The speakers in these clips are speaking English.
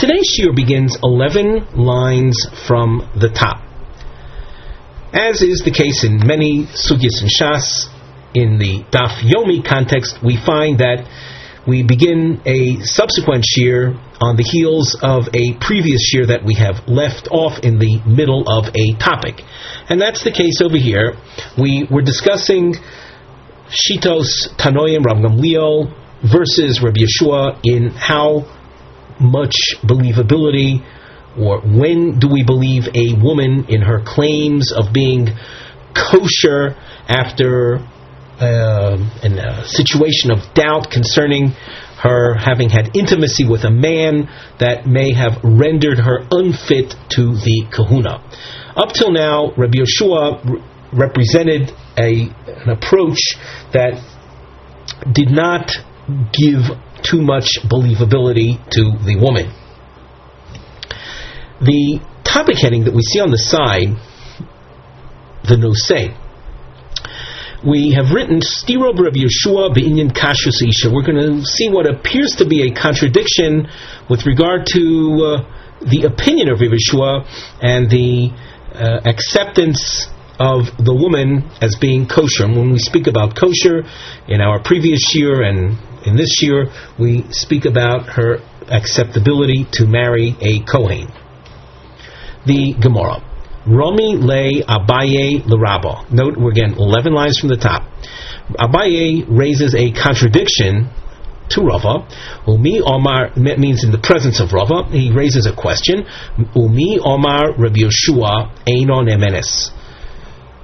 Today's shiur begins 11 lines from the top. As is the case in many sugyas and shas, in the Daf Yomi context, we find that we begin a subsequent shiur on the heels of a previous shiur that we have left off in the middle of a topic. And that's the case over here. We were discussing Shitos Tanoim Rav Gamliel versus Rabbi Yeshua in how much believability, or when do we believe a woman in her claims of being kosher after in a situation of doubt concerning her having had intimacy with a man that may have rendered her unfit to the kahuna. Up till now, Rabbi Yeshua represented an approach that did not give too much believability to the woman. The topic heading that we see on the side, the nosei, we have written Stiro Rabbi Yeshua be'inyan kashrus isha. We're going to see what appears to be a contradiction with regard to the opinion of Rabbi Yeshua and the acceptance of the woman as being kosher. And when we speak about kosher in our previous shiur and in this shiur, we speak about her acceptability to marry a Kohen. The Gemara. Romi le Abaye le Rabba. Note, we're again 11 lines from the top. Abaye raises a contradiction to Rava. Umi Omar means in the presence of Rava. He raises a question. Umi Omar Rabbi Yeshua Einon Emenes.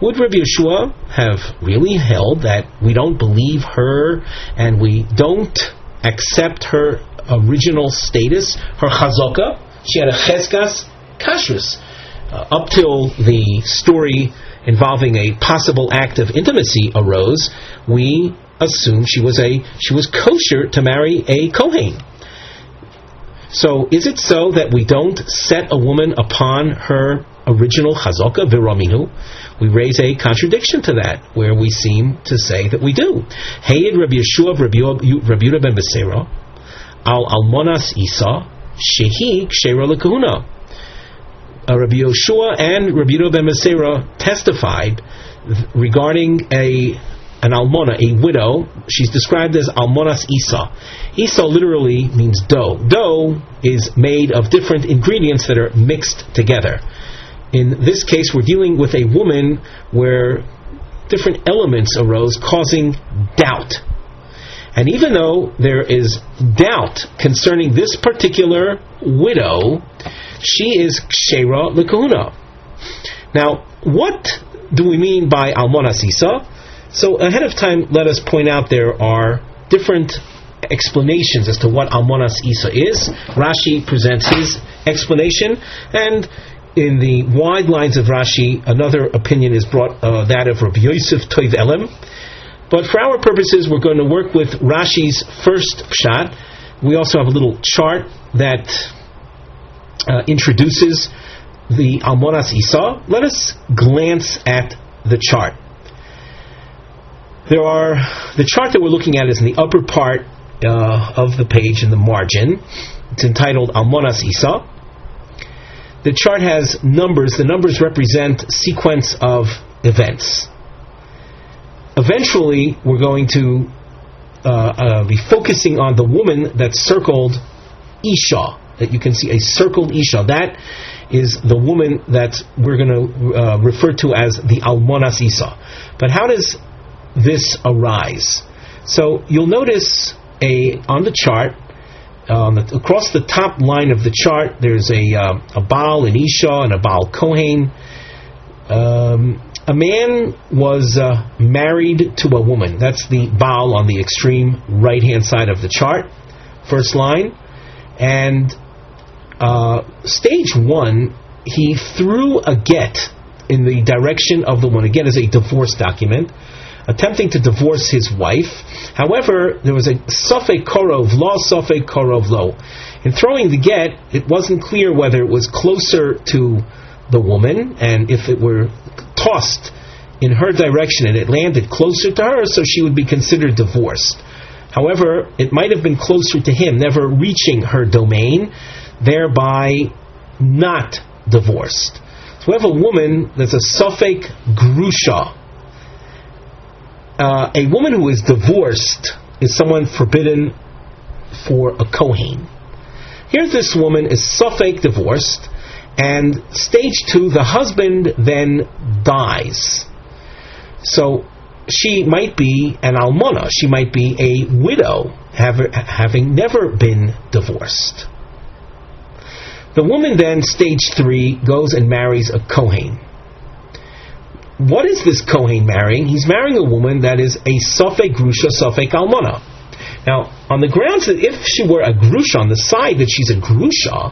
Would Rabbi Yeshua have really held that we don't believe her and we don't accept her original status, her chazaka? She had a cheskas kashrus. Up till the story involving a possible act of intimacy arose, we assumed she was kosher to marry a Kohen. So is it so that we don't set a woman upon her original chazaka viraminu? We raise a contradiction to that, where we seem to say that we do. Heyed Rabbi Yeshua Rabbi Yehuda ben Beseira al almonas Isa shehi kshera lekahuna. Rabbi Yeshua and Rabbi Yehuda ben Beseira testified regarding an almona, a widow. She's described as almonas Isa. Isa literally means dough. Dough is made of different ingredients that are mixed together. In this case, we're dealing with a woman where different elements arose, causing doubt. And even though there is doubt concerning this particular widow, she is kshera lekahuna. Now, what do we mean by almonas Isa? So ahead of time, let us point out there are different explanations as to what almonas Isa is. Rashi presents his explanation, and in the wide lines of Rashi, another opinion is brought, that of Rabbi Yosef Toiv Elem. But for our purposes, we're going to work with Rashi's first pshat. We also have a little chart that introduces the almonas Isa. Let us glance at the chart. The chart that we're looking at is in the upper part of the page in the margin. It's entitled Almonas Isa. The chart has numbers. The numbers represent sequence of events. Eventually, we're going to be focusing on the woman that's circled Isha. That you can see a circled Isha. That is the woman that we're going to refer to as the Almonas Isa. But how does this arise? So you'll notice on the chart, across the top line of the chart, there's a Baal, an Isha, and a Baal Kohen. A man was married to a woman. That's the Baal on the extreme right-hand side of the chart, first line. And stage one, he threw a get in the direction of the woman. A get is a divorce document, attempting to divorce his wife. However, there was a safek korov lo, safek korov lo. In throwing the get, it wasn't clear whether it was closer to the woman, and if it were tossed in her direction and it landed closer to her, so she would be considered divorced. However, it might have been closer to him, never reaching her domain. thereby not divorced. So we have a woman that's a Sofek Grusha. A woman who is divorced is someone forbidden for a Kohen. Here this woman is Sofek divorced, and stage 2, the husband then dies. So she might be an almana, she might be a widow, having never been divorced. The woman then, stage 3, goes and marries a Kohen. What is this Kohen marrying? He's marrying a woman that is a Sofek Grusha, Sofek Almana. Now, on the grounds that if she were a Grusha, on the side that she's a Grusha,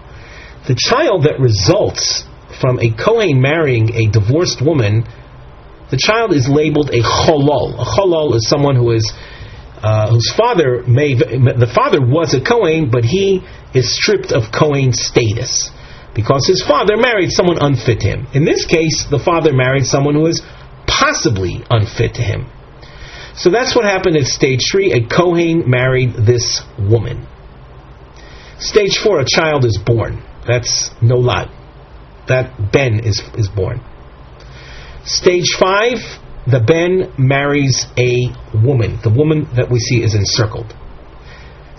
the child that results from a Kohen marrying a divorced woman, the child is labeled a Cholol. A Cholol is someone who is whose father the father was a Kohen, but he is stripped of Kohen status because his father married someone unfit to him. In this case, the father married someone who is possibly unfit to him. So that's what happened at stage 3. A Kohen married this woman. Stage 4, a child is born. That's nolad. That ben is born. Stage 5, the ben marries a woman. The woman that we see is encircled.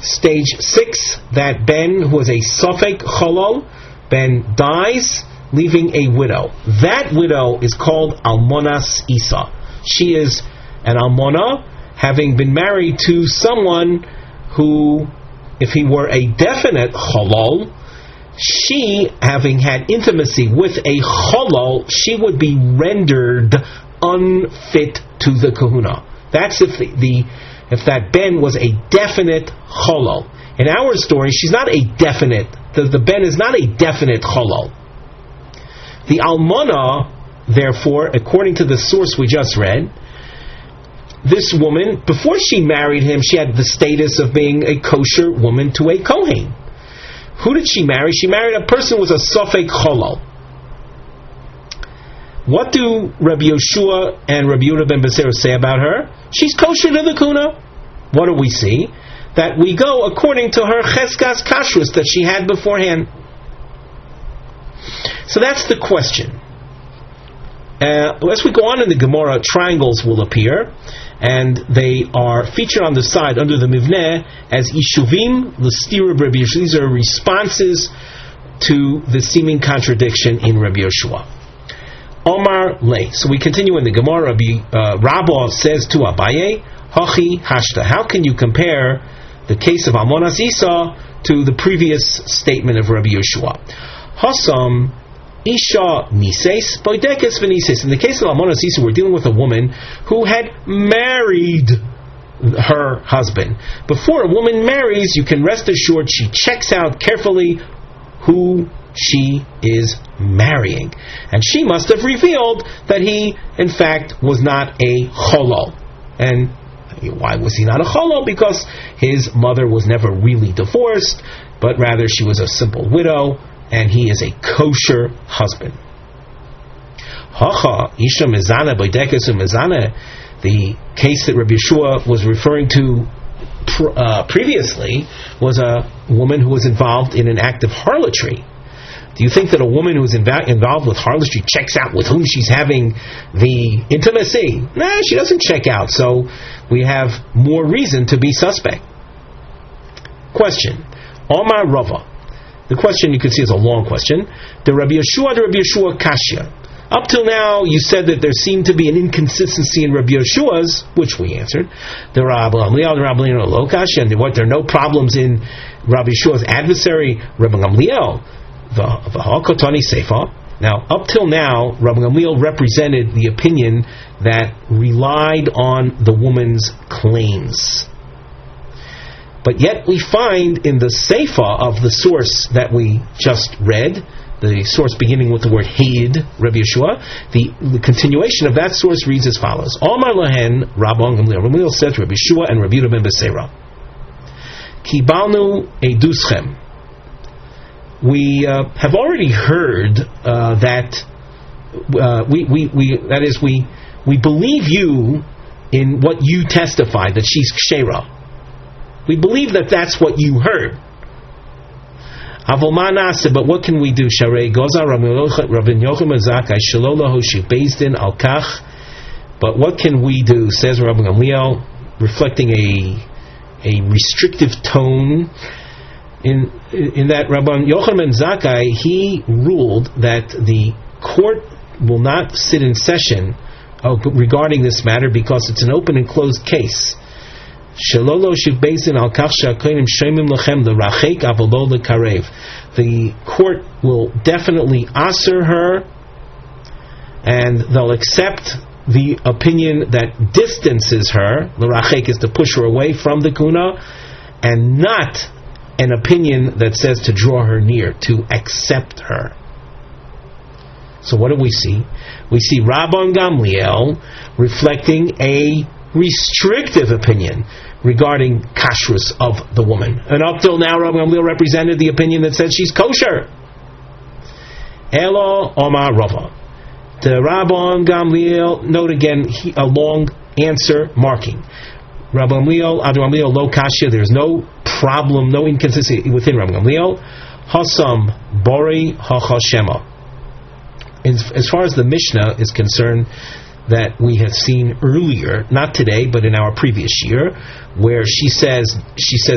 Stage 6, that ben who is a Sofek Cholol, ben dies, leaving a widow. That widow is called Almonas Isa. She is an almona, having been married to someone who, if he were a definite Cholol, she, having had intimacy with a Cholol, she would be rendered unfit to the kahuna. That's if if that ben was a definite Cholol. In our story, she's not a definite. The ben is not a definite Cholol. The almana, therefore, according to the source we just read, this woman, before she married him, she had the status of being a kosher woman to a Kohen. Who did she marry? She married a person who was a Sofek Cholol. What do Rabbi Yoshua and Rabbi Yehuda ben Beseira say about her? She's kosher to the kuna. What do we see? That we go according to her cheskas kashrus that she had beforehand. So that's the question. As we go on in the Gemara, triangles will appear, and they are featured on the side under the mivneh as ishuvim l'stira Rabbi Yoshua. These are responses to the seeming contradiction in Rabbi Yoshua. Omar le. So we continue in the Gemara. Rabba says to Abaye, Hachi hashta. How can you compare the case of Almonas Isa to the previous statement of Rabbi Yoshua? Hasam Isha Nises, Boidekes Venises. In the case of Almonas Isa, we're dealing with a woman who had married her husband. Before a woman marries, you can rest assured she checks out carefully who she is marrying. And she must have revealed that he, in fact, was not a Cholol. And why was he not a Cholol? Because his mother was never really divorced, but rather she was a simple widow, and he is a kosher husband. Hacha Isha Mezana Boidekes Mezana, the case that Rabbi Yeshua was referring to previously was a woman who was involved in an act of harlotry. Do you think that a woman who is involved with harlotry checks out with whom she's having the intimacy? No, she doesn't check out. So we have more reason to be suspect. Question. Omar Rava. The question you can see is a long question. The Rabbi Yeshua Kashya. Up till now, you said that there seemed to be an inconsistency in Rabbi Yeshua's, which we answered. The Rabbi Gamliel, the Rabbi Gamliel lo Kashya, and there are no problems in Rabbi Yeshua's adversary, Rabbi Gamliel. Now, up till now, Rabbi Gamliel represented the opinion that relied on the woman's claims. But yet we find in the Seifa of the source that we just read, the source beginning with the word Hayid, Rabbi Yeshua, the continuation of that source reads as follows. Omar Lahen, Rabban Gamliel. Gamliel said to Rabbi Yeshua and Rabbi Yehuda ben Beseira, Kibalnu eduschem. We have already heard that we believe you in what you testified, that she's kshera. We believe that that's what you heard. But what can we do? Sharei Goza Rabin Yochanan Zakai Shalola Hoshi based in Al Kach. But what can we do? Says Rabbi Gamliel, reflecting a restrictive tone. In that Rabbi Yochanan Zakai, he ruled that the court will not sit in session regarding this matter because it's an open and closed case. The court will definitely answer her, and they'll accept the opinion that distances her. L'rachek is to push her away from the kuna, and not an opinion that says to draw her near, to accept her. So what do we see? We see Rabban Gamliel reflecting a restrictive opinion regarding kashrus of the woman. And up till now, Rabban Gamliel represented the opinion that says she's kosher. Elo Omar Rava. The Rabban Gamliel, note again, a long answer marking. Rabban Gamliel, Ad Gamliel, lo kashya, there's no problem, no inconsistency within Rabban Gamliel. Hasam Bori Hachashema. As far as the Mishnah is concerned, that we have seen earlier, not today, but in our previous year, where she says,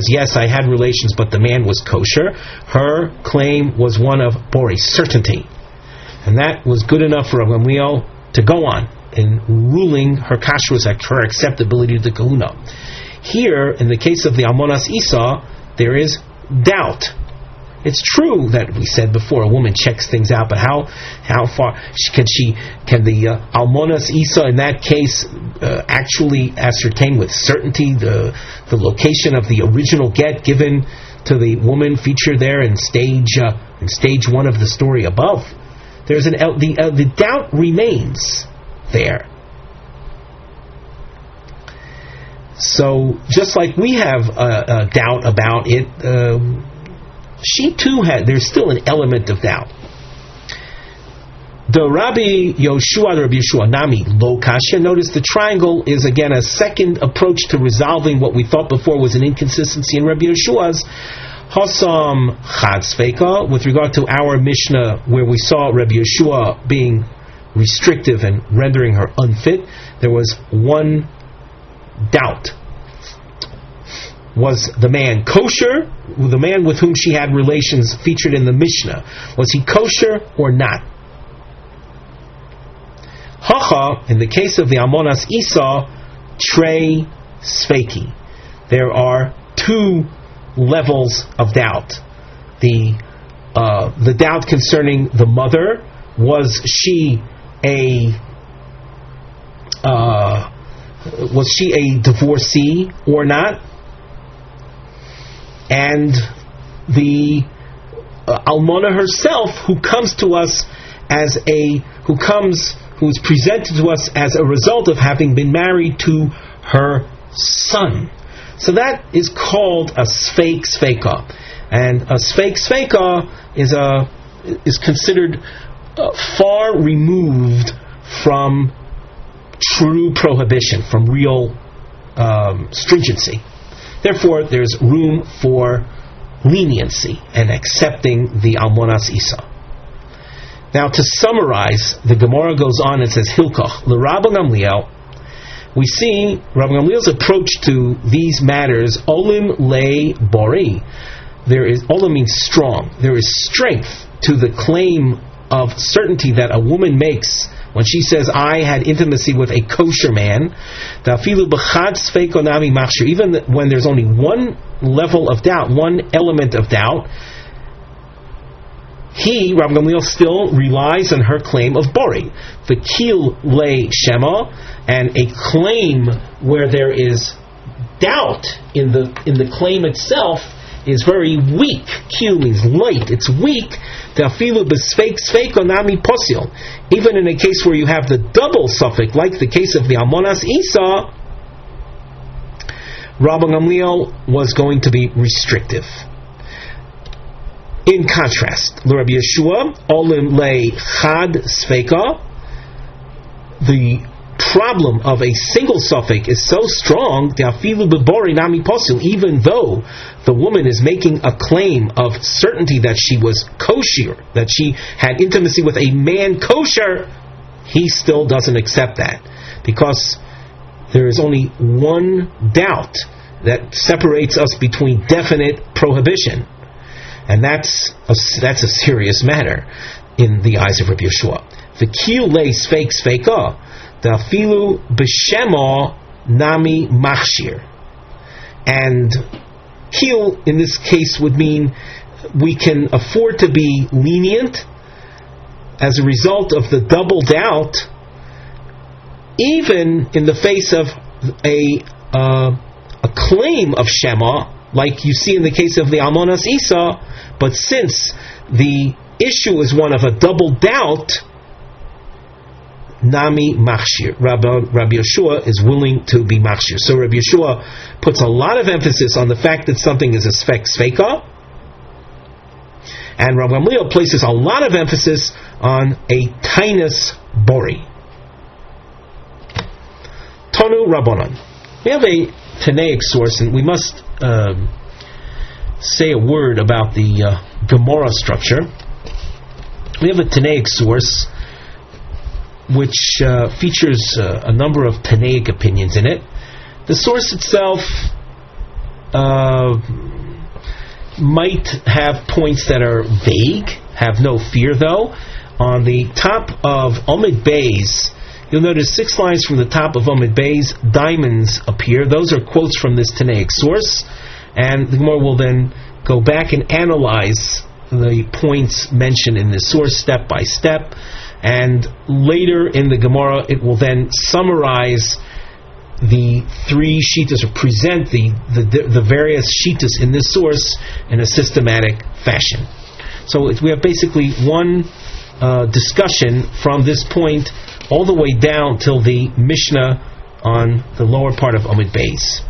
yes, I had relations, but the man was kosher. Her claim was one of Bori, certainty. And that was good enough for Rabban Gamliel to go on in ruling her kashrus, her acceptability to the kahuna. Here, in the case of the Almonas Isa, there is doubt. It's true that we said before a woman checks things out, but how far can the Almonas Isa in that case actually ascertain with certainty the location of the original get given to the woman featured there in stage 1 of the story above? There's the doubt remains there. So just like we have a doubt about it, she too there's still an element of doubt. The Rabbi Yeshua Nami Lo Kasha. Notice the triangle is again a second approach to resolving what we thought before was an inconsistency in Rabbi Yeshua's. Hasam Chad Sveika, with regard to our Mishnah where we saw Rabbi Yeshua being restrictive and rendering her unfit, there was one doubt. Was the man kosher? The man with whom she had relations featured in the Mishnah, was he kosher or not? Hacha, in the case of the Almonas Isa, Trei Sveiki. There are two levels of doubt. The doubt concerning the mother, was she a divorcee or not? And the Almona herself, who comes to us who is presented to us as a result of having been married to her son. So that is called a sfeik sfeika, and a sfeik sfeika is considered far removed from true prohibition, from real stringency. Therefore, there's room for leniency and accepting the Almonas Isa. Now, to summarize, the Gemara goes on and says, Hilkach, l'Rabban Gamliel, we see Rabban Gamliel's approach to these matters, Olim le Bori. Olim means strong. There is strength to the claim of certainty that a woman makes when she says, I had intimacy with a kosher man. Even when there's only one level of doubt, one element of doubt, Rabban Gamliel still relies on her claim of Bori. The Kil Le Shema, and a claim where there is doubt in the claim itself is very weak. Kil means light, it's weak. Even in a case where you have the double suffix, like the case of the Almonas Isa, Rabban Gamliel was going to be restrictive. In contrast, Rabbi Yeshua, Olim Le Chad Sveika, the problem of a single suffix is so strong, even though the woman is making a claim of certainty that she was kosher, that she had intimacy with a man kosher, he still doesn't accept that, because there is only one doubt that separates us between definite prohibition, and that's a serious matter in the eyes of Rabbi Yehoshua. The kiyulei sfeik sfeika, the afilu b'shema nami machshir. And kiyul in this case would mean we can afford to be lenient as a result of the double doubt, even in the face of a claim of Shema, like you see in the case of the Almonas Isa. But since the issue is one of a double doubt, Nami Machshir. Rabbi Yehoshua is willing to be Machshir. So Rabbi Yehoshua puts a lot of emphasis on the fact that something is a Sfek Sveka, and Rabbi Gamliel places a lot of emphasis on a Tainus Bori. Tonu Rabbanan. We have a Tanaic source, and we must say a word about the Gemara structure. We have a Tanaic source which features a number of Tanaic opinions in it. The source itself might have points that are vague, have no fear though. On the top of Omid Beis, you'll notice 6 lines from the top of Omid Beis, diamonds appear. Those are quotes from this Tanaic source, and the Gemara will then go back and analyze the points mentioned in this source step by step, and later in the Gemara it will then summarize the 3 shitas, or present the various shitas in this source in a systematic fashion. So we have basically one discussion from this point all the way down till the Mishnah on the lower part of Omid Beis.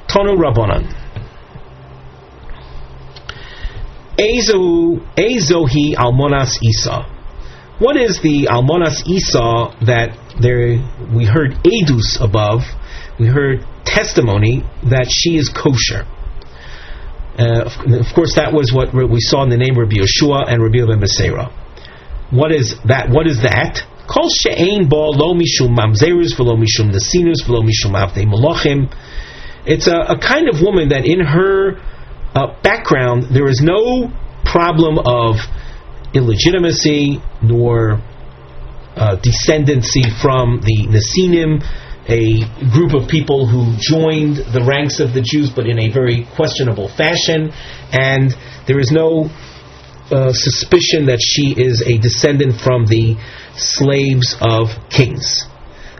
Tonu Rabbanan. Ezohi Almonas Isa. What is the Almonas Isa that we heard Edus above? We heard testimony that she is kosher. Of course, that was what we saw in the name Rabbi Yehoshua and Rabbi Ben Beseira. What is that? What is that? Kol she'ein bo lo mishum mamzerus v'lo mishum nesinus v'lo mishum avdei malachim. It's a kind of woman that in her background there is no problem of illegitimacy nor descendancy from the Nesinim, a group of people who joined the ranks of the Jews but in a very questionable fashion, and there is no suspicion that she is a descendant from the slaves of kings.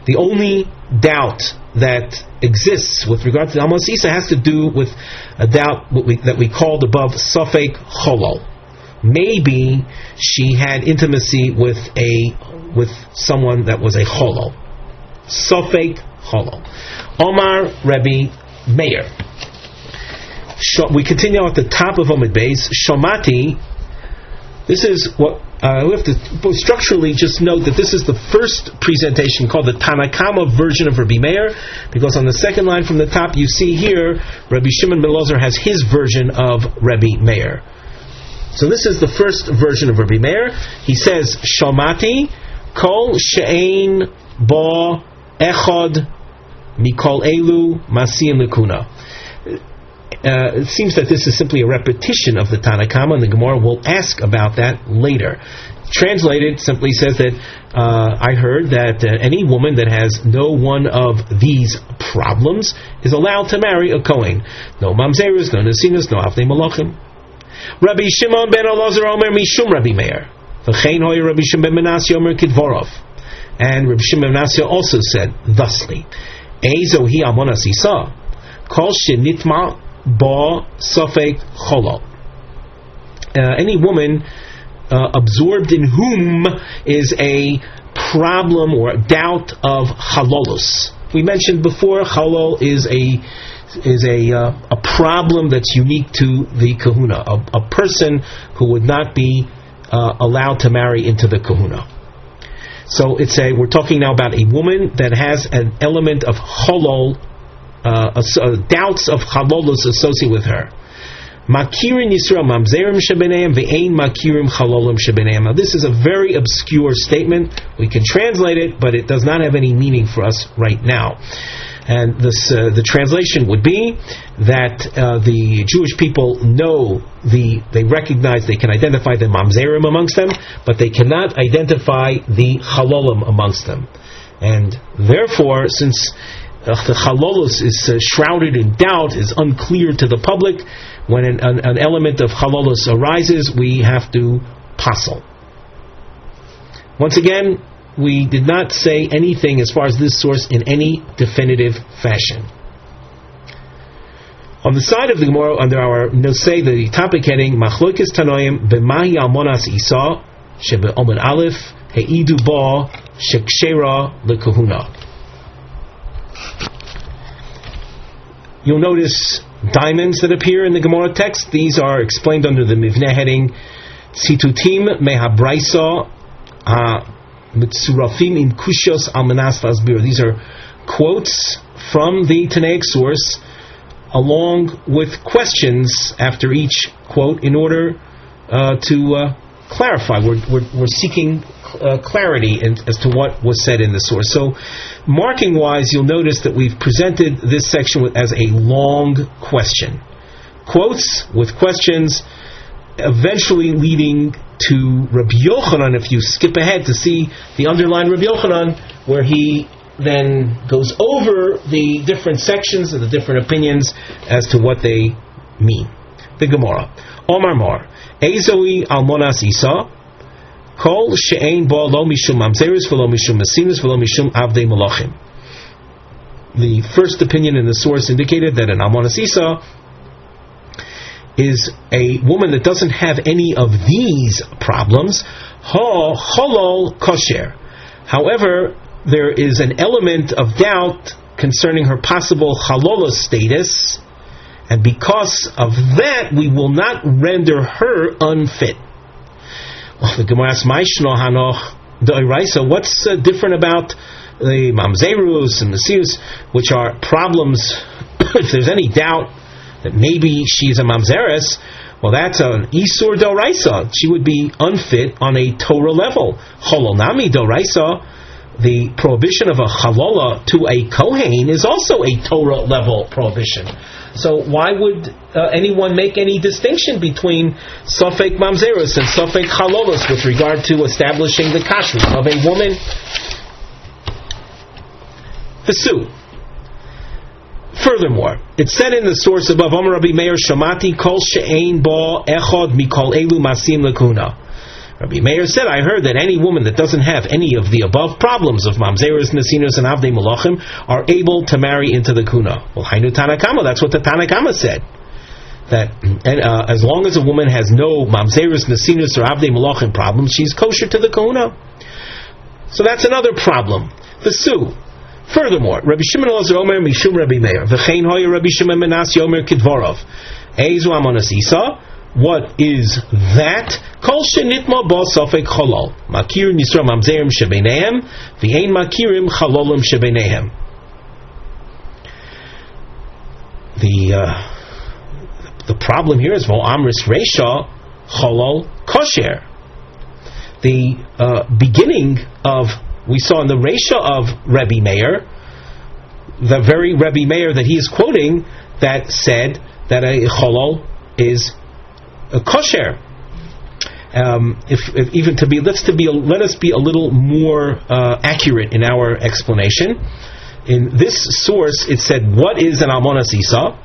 The only doubt that exists with regard to the Almonas Isa has to do with a doubt that we called above Safek Cholol. Maybe she had intimacy with someone that was a Cholol. Safek Cholol. Omar Rabbi Meir. We continue at the top of Omid Beis. Shomati. This is what we have to structurally just note that this is the first presentation called the Tanakama version of Rabbi Meir, because on the second line from the top you see here Rabbi Shimon ben Elazar has his version of Rabbi Meir. So this is the first version of Rabbi Meir. He says, Shomati kol she'ein bo echad mikol elu masiyim lekuna. It seems that this is simply a repetition of the Tanakama, and the Gemara will ask about that later. Translated simply says that I heard that any woman that has no one of these problems is allowed to marry a Kohen. No mamzerus, no nesinus, no avnei malachim. Rabbi Shimon ben Elazar omer mishum Rabbi Meir. V'chein hoy Rabbi Shimon ben Menashe omer kidvorov. And Rabbi Shimon ben Menashe also said thusly: Ezo hi Almonas Isa, kol shenitma ba safek cholol. Any woman absorbed in whom is a problem or doubt of halolus. We mentioned before, halol is a problem that's unique to the kahuna, a person who would not be allowed to marry into the kahuna. So we're talking now about a woman that has an element of halol, doubts of halolos associated with her. Makirin Yisrael mamzerim shebeneim ve'ein makirim chalolim shebeneim. Now this is a very obscure statement. We can translate it, but it does not have any meaning for us right now. And the translation would be that the Jewish people know they recognize, they can identify the mamzerim amongst them, but they cannot identify the chalolim amongst them. And therefore, since the chalolos is shrouded in doubt, is unclear to the public, when an element of chalolos arises, we have to passel. Once again, we did not say anything as far as this source in any definitive fashion. On the side of the Gemara, under our nosei, the topic heading, Machlokes Tanoim b'mahi almonas Isa shebe'omen aleph heidu ba shekshera lekahuna. You'll notice diamonds that appear in the Gemara text. These are explained under the Mivneh heading Tzitutim mehabraisa mitzurafim in kushos almanas lasbir. These are quotes from the Tanaic source along with questions after each quote in order to clarify. We're seeking clarity as to what was said in the source. So, marking wise, you'll notice that we've presented this section as a long question. Quotes with questions, eventually leading to Rabbi Yochanan, if you skip ahead to see the underlined Rabbi Yochanan, where he then goes over the different sections and the different opinions as to what they mean. The Gemara. Omar Mar. Ezoi almonas Isa. Kol she'ein bo lo mishum mamzeris v'lo mishum mesinas v'lo mishum avdei malachim. The first opinion in the source indicated that an almonas Isa is a woman that doesn't have any of these problems. Ha halal kosher. However, there is an element of doubt concerning her possible halolos status, and because of that, we will not render her unfit. Well, the Gemara asks, what's different about the mamzerus and mesius, which are problems? If there's any doubt that maybe she's a mamzeres, well, that's an isur doraisa. She would be unfit on a Torah level. Cholonami doraisa, the prohibition of a chalola to a kohen is also a Torah level prohibition. So why would anyone make any distinction between sofek mamzerus and sofek chalolos with regard to establishing the kashrut of a woman? Vesu. Furthermore, it said in the source above, Omer Rabbi Meir Shamati Kol She'ein Bo Echad Mikol Elu Masim Lakuna. Rabbi Meir said, I heard that any woman that doesn't have any of the above problems of mamzeros, nesinos, and avdei malachim are able to marry into the kuna. Well, Hainu Tanakama, that's what the Tanakama said. That as long as a woman has no mamzeros, nesinos, or avdei malachim problems, she's kosher to the kuna. So that's another problem. The Sue. Furthermore, Rabbi Shimon Ozer Omer Mishum Rabbi Meir V'chein hoya Rabbi Shimon Menas Yomer Kidvorov Eizu Amonas Isa. What is that? Kol shenitma bo sofek cholol makir nisra mamzerim shebenehem v'ein makirim chalolim shebenehem. The problem here is vo amris reisha cholol kosher. The beginning of, we saw in the Reisha of Rabbi Meir, the very Rabbi Meir that he is quoting, that said that a cholol is a kosher. Let us be a little more accurate in our explanation. In this source, it said, what is an almonas Isa?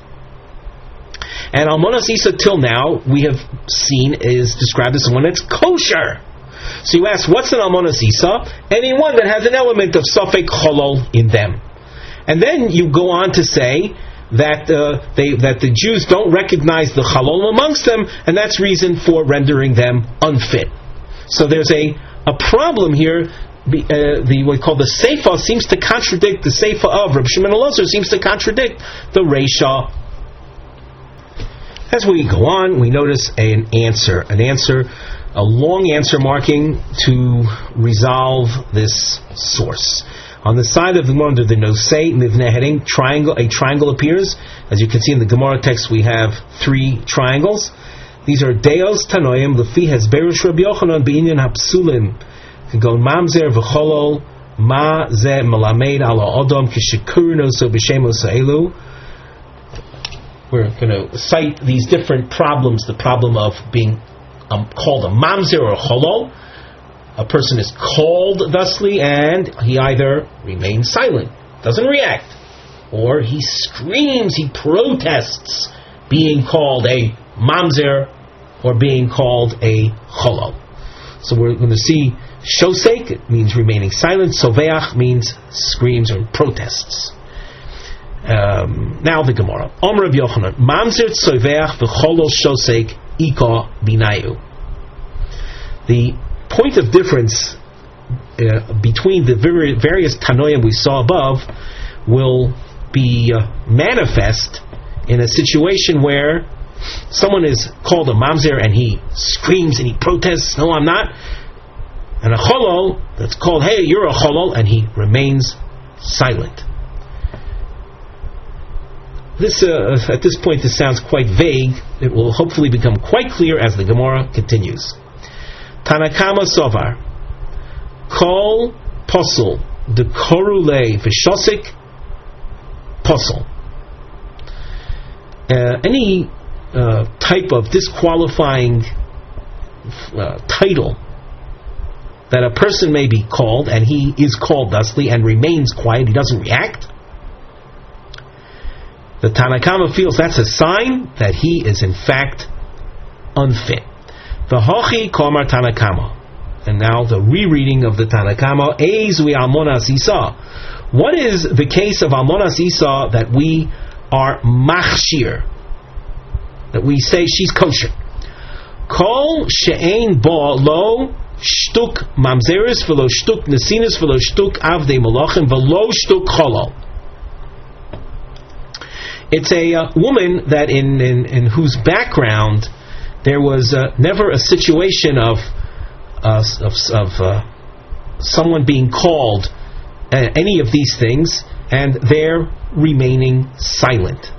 And almonas Isa, till now, we have seen is described as someone that's kosher. So you ask, what's an almonas Isa? Anyone that has an element of sofek cholol in them. And then you go on to say that the Jews don't recognize the chalol amongst them, and that's reason for rendering them unfit. So there's a problem here. What we call the Seifa seems to contradict the Seifa of Reb Shimon Elazar, seems to contradict the Reisha. As we go on, we notice an answer a long answer marking to resolve this source. On the side of the Gemara under the Nosei Mivneh heading, a triangle appears. As you can see in the Gemara text, we have 3 triangles. These are Deos Tanoim Lefi Hezberush Rabbi Yochanan B'inyan Hapsulim K'gon Mamzer V'Cholol Ma Ze Melamed Ala Odom K'Shekurin Oso B'Shem Oso Elu. We're going to cite these different problems. The problem of being called a mamzer or a cholol. A person is called thusly and he either remains silent, doesn't react, or he screams, he protests being called a mamzer or being called a cholol. So we're going to see shosek, it means remaining silent. Soveach means screams or protests. Now the Gemara. Omer Rav Yochanan, mamzer tzoveach v'cholol shosek ika binayu. The point of difference between the various tanoim we saw above will be manifest in a situation where someone is called a mamzer and he screams and he protests, no, I'm not. And a cholol that's called, hey, you're a cholol, and he remains silent. This at this point, this sounds quite vague. It will hopefully become quite clear as the Gemara continues. Tanakama Sovar Kol Posel De Korule Vishosik Posel. Any type of disqualifying title that a person may be called, and he is called thusly and remains quiet, he doesn't react, the Tanakama feels that's a sign that he is in fact unfit. The Hochi Komar Tanakama. And now the rereading of the Tanakama. Eizui Almonas Isa. What is the case of Almonas Isa that we are machshir? That we say she's kosher. Kol she'ein bo lo shtuk mamzeris v'lo shtuk nesinis v'lo shtuk avdei malachim v'lo shtuk cholol. It's a woman that in whose background there was never a situation of someone being called any of these things and they're remaining silent.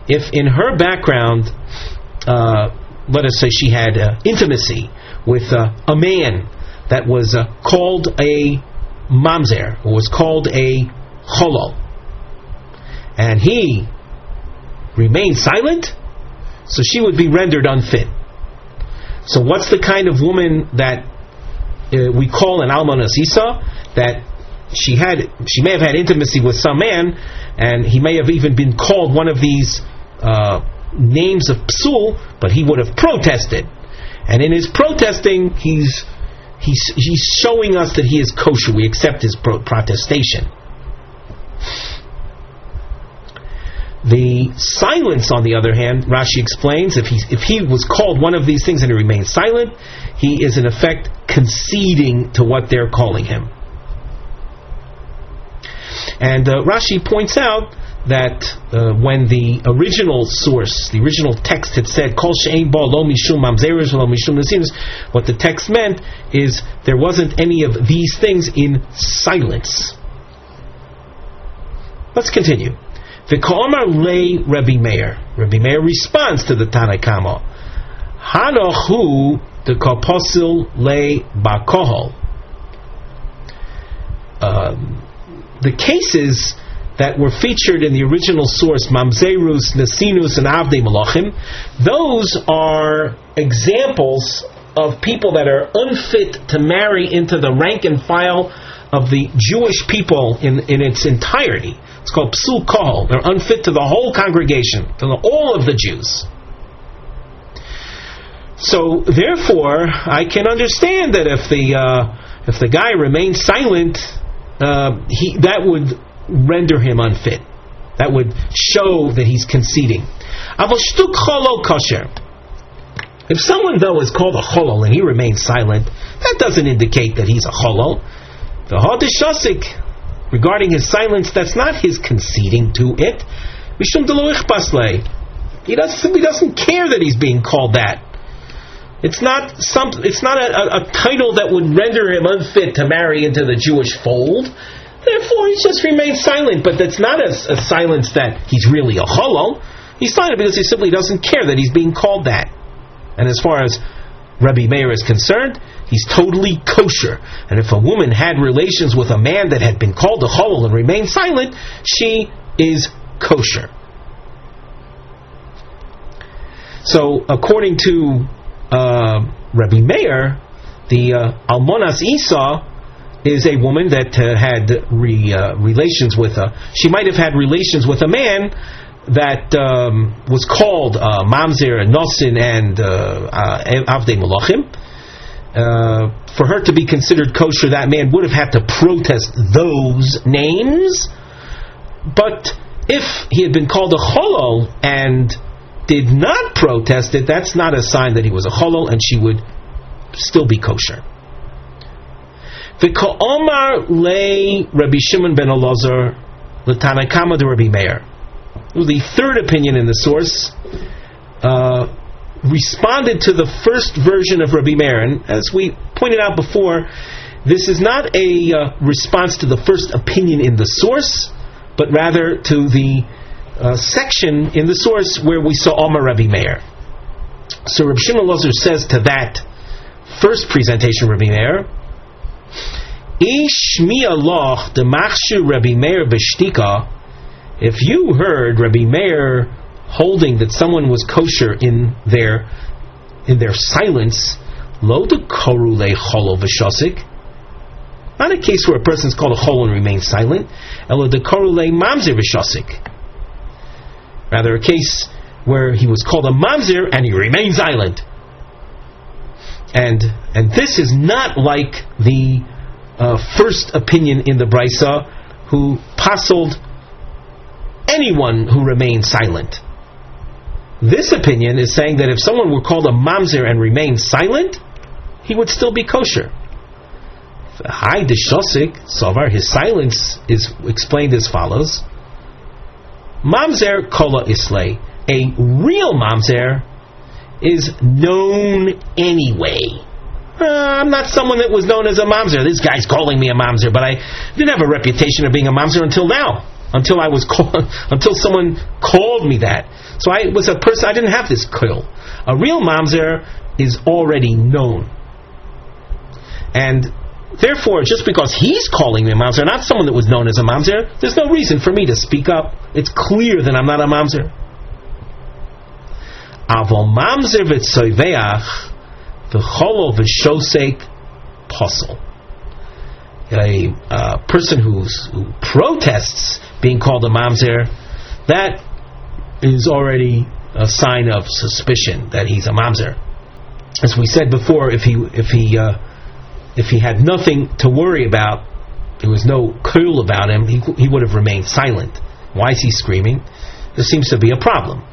If in her background, let us say she had intimacy with a man that was called a mamzer, or was called a cholol, and he remained silent, so she would be rendered unfit. So what's the kind of woman that we call an almanas isa? That she may have had intimacy with some man, and he may have even been called one of these names of psul, but he would have protested. And in his protesting, he's showing us that he is kosher. We accept his protestation. The silence, on the other hand, Rashi explains, if he was called one of these things and he remains silent, he is in effect conceding to what they're calling him. And Rashi points out that when the original source, the original text had said, Kol she'ein bo lo mishum mamzeres lo mishum nesinos, what the text meant is there wasn't any of these things in silence. Let's continue. V'ka'omar lei Rabbi Meir. Rabbi Meir responds to the Tanakama. Hanochu de kaposil lei bakohol. The cases that were featured in the original source, Mamzerus, Nesinus, and Avdei Malachim, those are examples of people that are unfit to marry into the rank and file of the Jewish people in its entirety. It's called Psul Kohol. They're unfit to the whole congregation, to all of the Jews. So, therefore, I can understand that if the guy remains silent, that would render him unfit. That would show that he's conceding. If someone, though, is called a cholol and he remains silent, that doesn't indicate that he's a cholol. The hadishasik, regarding his silence, that's not his conceding to it. He doesn't care that he's being called that. It's not a title that would render him unfit to marry into the Jewish fold. Therefore, he just remains silent. But that's not a silence that he's really a cholol. He's silent because he simply doesn't care that he's being called that. And as far as Rabbi Meir is concerned, he's totally kosher. And if a woman had relations with a man that had been called a cholol and remained silent, she is kosher. So, according to Rabbi Meir, the Almonas Isa is a woman that had relations with she might have had relations with a man that was called Mamzer, Nosin, and Avdei Malachim. For her to be considered kosher, that man would have had to protest those names. But if he had been called a cholol and did not protest it, that's not a sign that he was a cholol, and she would still be kosher. V'ka'omar lei Rabbi Shimon ben Elazar l'tanakama de Rabbi Meir. The third opinion in the source responded to the first version of Rabbi Meir, and as we pointed out before, this is not a response to the first opinion in the source, but rather to the section in the source where we saw Omar Rabbi Meir. So Rabbi Shimon Elazar says to that first presentation of Rabbi Meir, Ishmi Allah de machshu Rabbi Meir b'shtika. If you heard Rabbi Meir holding that someone was kosher in their silence, lo de koru le cholo v'shosik. Not a case where a person is called a chol and remains silent. Elo de koru le mamzer v'shosik. Rather, a case where he was called a mamzer and he remained silent. And this is not like the first opinion in the Brisa, who pasoled anyone who remained silent. This opinion is saying that if someone were called a mamzer and remained silent, he would still be kosher. Hai deshosik, Sovar, his silence is explained as follows. Mamzer kola islay. A real mamzer is known anyway. I'm not someone that was known as a mamzer. This guy's calling me a mamzer, but I didn't have a reputation of being a mamzer until now. Until someone called me that. So I was a person, I didn't have this koil. A real mamzer is already known. And therefore, just because he's calling me a mamzer, not someone that was known as a mamzer, there's no reason for me to speak up. It's clear that I'm not a mamzer. Avol mamzer v'tsoiveach v'cholo v'shosek posel. A person who protests being called a mamzer, that is already a sign of suspicion that he's a mamzer. As we said before, if he had nothing to worry about, there was no kul about him, he would have remained silent. Why is he screaming? There seems to be a problem.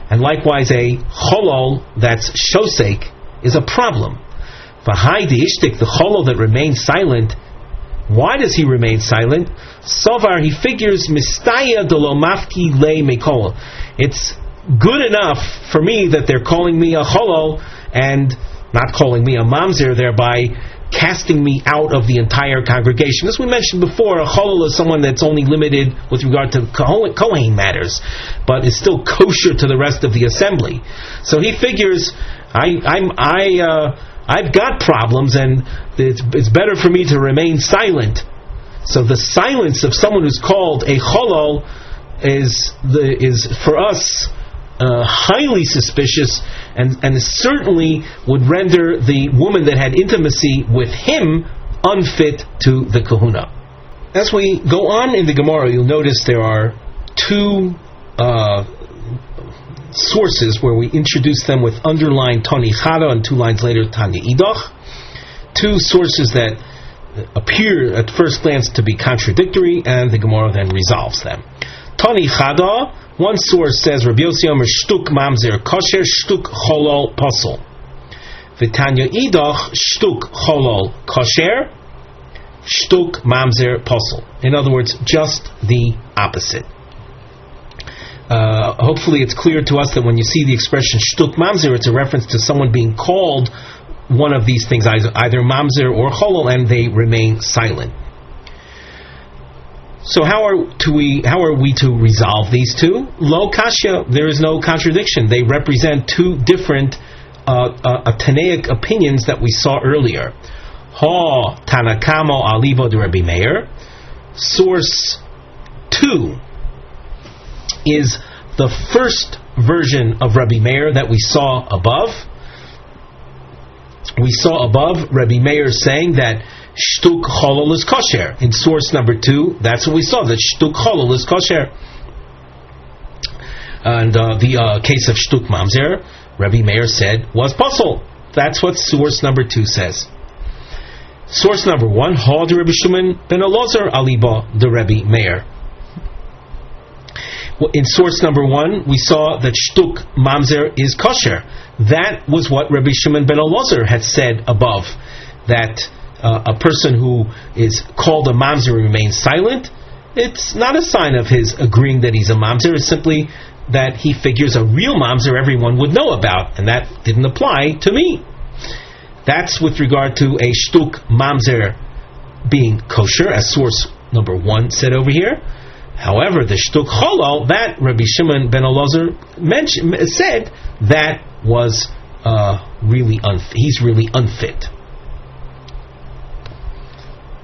And likewise, a cholol that's shosek is a problem. V'hai di'ishtik, the cholol that remains silent, why does he remain silent? Sovar, he figures mistaya delo mafki le mekol. It's good enough for me that they're calling me a cholol and not calling me a mamzer, thereby casting me out of the entire congregation. As we mentioned before, a cholol is someone that's only limited with regard to Kohen matters, but is still kosher to the rest of the assembly. So he figures, I've got problems, and it's better for me to remain silent. So the silence of someone who's called a cholol is for us highly suspicious, and certainly would render the woman that had intimacy with him unfit to the kahuna. As we go on in the Gemara, you'll notice there are two sources where we introduce them with underlined Tani Chada and 2 lines later Tanya Idach. Two sources that appear at first glance to be contradictory, and the Gemara then resolves them. Tani Chada, one source says Rabbi Yossi Omer shtuk mamzer kosher, shtuk cholol posel. V'Tanya Idach shtuk cholol kosher, shtuk mamzer posel. In other words, just the opposite. hopefully it's clear to us that when you see the expression shtuk mamzer, it's a reference to someone being called one of these things, either mamzer or cholol, and they remain silent. So how are we to resolve these two? Lo kasha, there is no contradiction. They represent two different Tanaic opinions that we saw earlier. Ha Tanakamo Alibo de Rabbi Meir. Source 2 is the first version of Rabbi Meir that we saw above. We saw above Rabbi Meir saying that shtuk cholol is kosher. In source number 2, that's what we saw, that shtuk cholol is kosher. And the case of shtuk mamzer, Rabbi Meir said, was pasul. That's what source number 2 says. Source number 1, ha de Rabbi Shimon ben Elazar aliba de Rabbi Meir. In source number 1, we saw that shtuk mamzer is kosher. That was what Rabbi Shimon ben Elazar had said above, that a person who is called a mamzer remains silent. It's not a sign of his agreeing that he's a mamzer. It's simply that he figures a real mamzer everyone would know about, and that didn't apply to me. That's with regard to a shtuk mamzer being kosher, as source number 1 said over here. However, the shtuk cholol, that Rabbi Shimon ben Elazar said that was he's really unfit.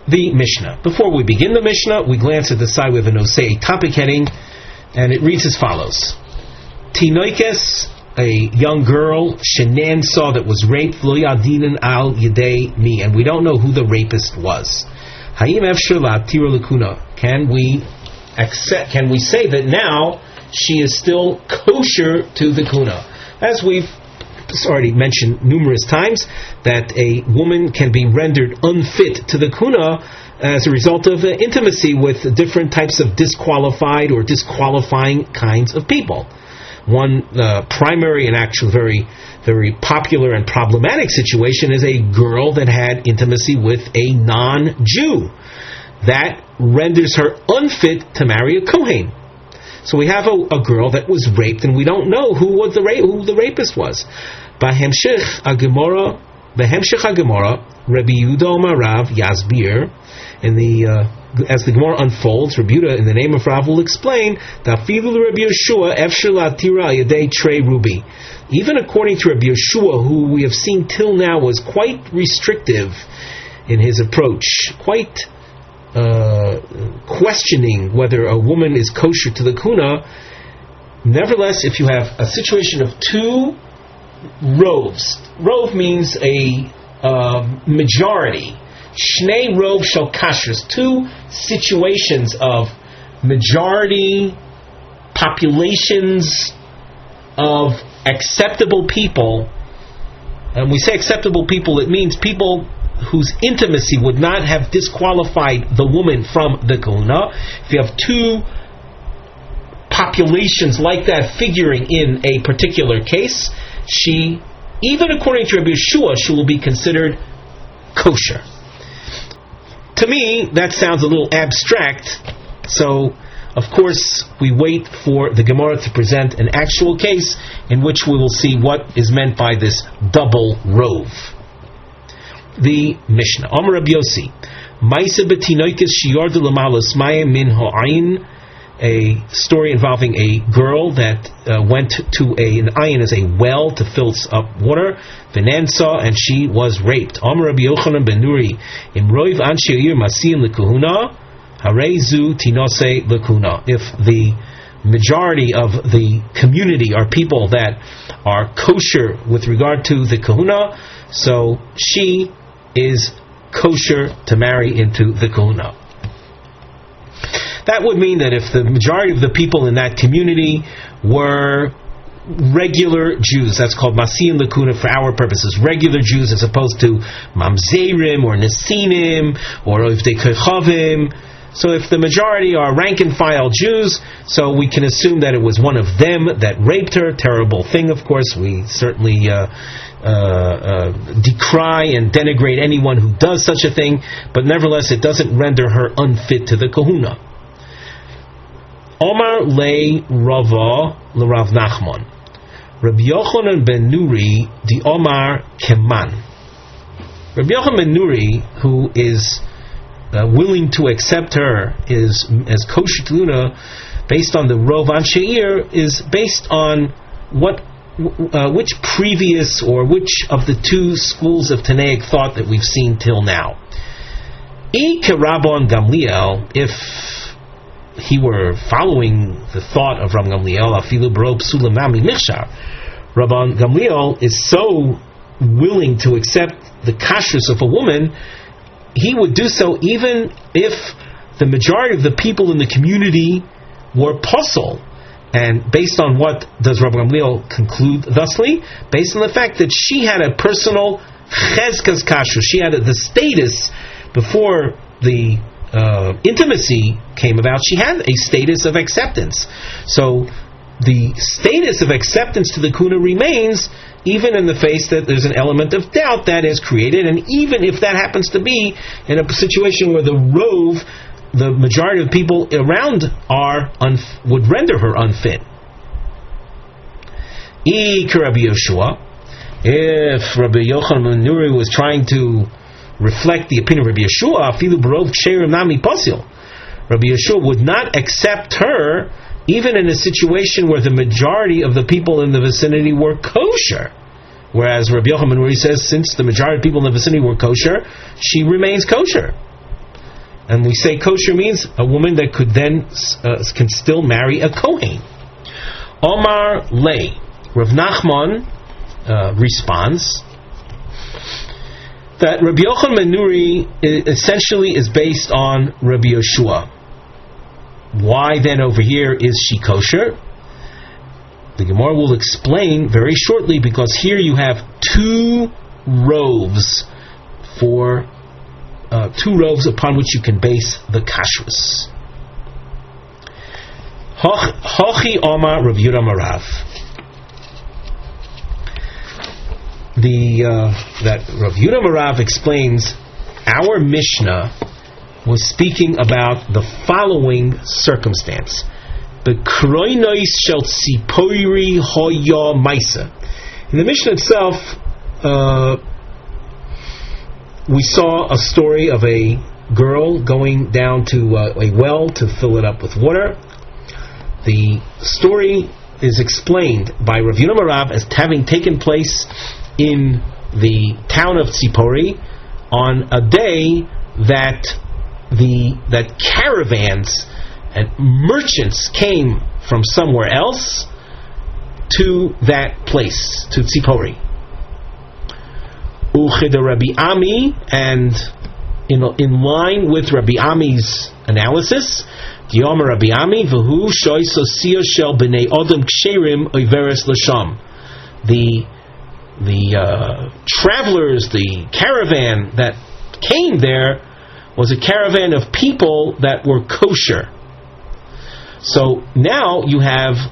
The Mishnah. Before we begin the Mishnah, we glance at the side with a nosei topic heading, and it reads as follows: Tinoikes, a young girl, shenan saw that was raped, lo yadinin al yedei mi, and we don't know who the rapist was. Hayim efshir la'atira lekuna. Can we say that now she is still kosher to the kuna? As we've already mentioned numerous times, that a woman can be rendered unfit to the kuna as a result of intimacy with different types of disqualified or disqualifying kinds of people. One primary and actually very, very popular and problematic situation is a girl that had intimacy with a non-Jew. That renders her unfit to marry a Kohen. So we have a girl that was raped, and we don't know who the rapist was. Bahemshich HaGemara, Rabbi Yehuda HaRav Yasbir, as the Gemara unfolds, Rabbi Yehuda, in the name of Rav, will explain that Rabbi Yeshua efshir la'atira yedei trei rubi. Even according to Rabbi Yeshua, who we have seen till now was quite restrictive in his approach, quite questioning whether a woman is kosher to the kuna. Nevertheless, if you have a situation of two rovs, rov means a majority, shnei rov shel kashrus, two situations of majority populations of acceptable people. And we say acceptable people, it means people whose intimacy would not have disqualified the woman from the kahuna. If you have two populations like that figuring in a particular case, she, even according to Rabbi Yeshua, she will be considered kosher. To me, that sounds a little abstract, so of course we wait for the Gemara to present an actual case in which we will see what is meant by this double rove. The Mishnah. Amar Rabbi Yossi, Maisa betinoikes shiur de lamalos mayim min ha'ayin, a story involving a girl that went to an ayin, as a well, to fill up water, v'nensa, and she was raped. Amar Rabbi Yochanan ben Nuri, imroiv anshe ir masin lekahuna, harezu tinose lekuna. If the majority of the community are people that are kosher with regard to the kahuna, so she is kosher to marry into the kahuna. That would mean that if the majority of the people in that community were regular Jews, that's called Masiin Lakuna for our purposes, regular Jews as opposed to Mamzerim or Nesinim or Ovdei Kechavim. So if the majority are rank and file Jews, so we can assume that it was one of them that raped her. Terrible thing, of course. We certainly decry and denigrate anyone who does such a thing, but nevertheless it doesn't render her unfit to the kahuna. Omar le Rava l'Rav Nachman. Rabbi Yochanan ben Nuri di Omar Keman. Rabbi Yochanan ben Nuri, who is willing to accept her is as kosher tuna based on the Rov on shiur, is based on which previous or which of the two schools of Tanaic thought that we've seen till now. Rabban Gamliel, if he were following the thought of Rabban Gamliel, afilu b'ro psulam nami michshar, Rabban Gamliel is so willing to accept the kashrus of a woman, he would do so even if the majority of the people in the community were puzzled. And based on what does Rabban Gamliel conclude thusly? Based on the fact that she had a personal chezkas kashrus, she had the status before the intimacy came about, she had a status of acceptance. So the status of acceptance to the kuna remains even in the face that there's an element of doubt that is created, and even if that happens to be in a situation where the rove, the majority of people around would render her unfit. If Rabbi Yochanan ben Nuri was trying to reflect the opinion of Rabbi Yeshua, Rabbi Yeshua would not accept her even in a situation where the majority of the people in the vicinity were kosher. Whereas Rabbi Yochanan ben Nuri says, since the majority of people in the vicinity were kosher, she remains kosher. And we say kosher means a woman that could then can still marry a Kohen. Omar Lei. Rav Nachman responds that Rabbi Yochanan ben Nuri essentially is based on Rabbi Yeshua. Why then over here is she kosher? The Gemara will explain very shortly, because here you have two roves upon which you can base the kashrus. Hochi Omar Rav Yehuda Marav. That Rav Yehuda Marav explains our Mishnah was speaking about the following circumstance. The kroinois shel tzipori hoya maisa. In the Mishnah itself, we saw a story of a girl going down to a well to fill it up with water. The story is explained by Rav Yehuda Marav as having taken place in the town of Tzipori on a day that caravans and merchants came from somewhere else to that place, to Tzipori. Uchida Rabbi Ami, and in line with Rabbi Ami's analysis, Diyomer Rabbi Ami, v'hu shoy sosio shel b'nei odom ksherim oiveres l'sham. The travelers, the caravan that came there was a caravan of people that were kosher. So now you have